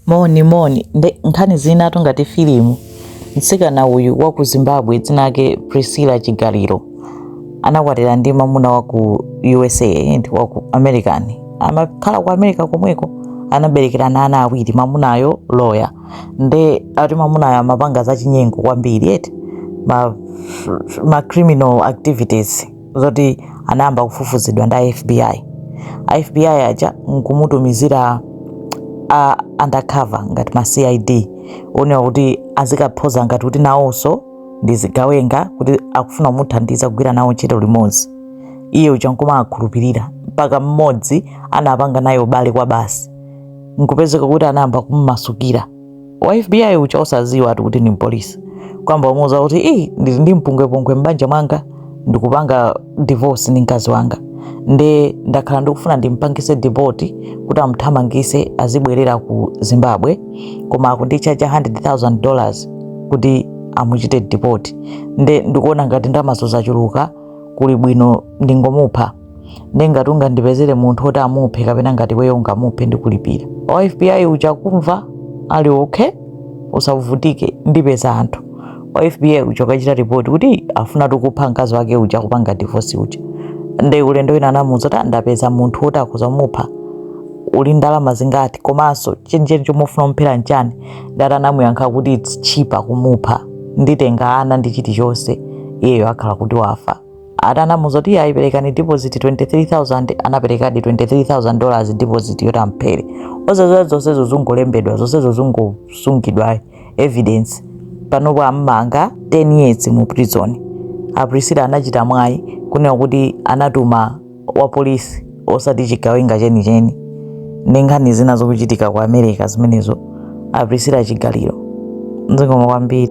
Moni nkhani zinatu ngati filimu. Mtsikana uyu wa ku Zimbabwe dzina lake Priscilla Chigaliro anakwatira ndi mwamuna wa ku USA ndi wa ku American. Amakhala ku America komweko, anaberekerana ana awiri, mwamunayo lawyer. Nde ati mwamunayo amapanga za chinyengo kwambiri eti ma criminal activities zoti anayamba kufufuzidwa nda FBI. FBI aja nkumutumizira undercover ngati ma CID one kuti azikaphoza ngati kuti nawonso ndizigawenga kuti akufuna kumuthandiza kugwira nawo ntchito limodzi. Iye uja nkoma akhulupirira mpaka mmodzi anapanga naye ubale kwa basi, nkupezeka kuti anayamba kummasukira. Wa FBI uja osaziwa ati kuti ni polisi, kwamba umuza kuti ndili ndi mpungwepungwe m'banja mwanga, ndikupanga divorce ndi mkazi wanga, nde ndakhala ndikufuna ndimpangise deport kuti amuthamangise azibwerera ku Zimbabwe, koma akundichaja $100,000 kuti amuchite deport. Nde ndikuona ngati ndamazo zachuluka, kuli bwino ndingomupha. Nde ngati ungandipezere munthu oti amuphe kapena ngati weyo ungamuphe ndikulipira. Wa FBI uja kumva ali okay, usavutike ndipeza anthu. Wa FBI uja kachita report kuti afuna tukupha mkazi wake uja kupanga divorce uja. Nde ulendo wina anamuza kuti ndapeza munthu oti akhoza kumupha, uli ndalama zingati komanso chenjeri chomufuna kumphera nchani. Ndati anamuyankha kuti it's cheaper kumupha, nditenga ana ndi chilichonse, iyeyo akhala kuti wafa. Ati anamuza kuti ayiperekani deposit 23,000, anaperekadi $23,000 deposit yoti amphere. Zonsezo zungolembedwa, zonsezo zungosungidwa evidence. Panopo am'manga 10 years mu prison. Priscilla anachita mwayi kunena kuti anatuma wa polisi osati chigawenga chenicheni. Nkhani zina zokuchitika ku America zimenezo. Priscilla Chigaliro nzikoma kwambiri.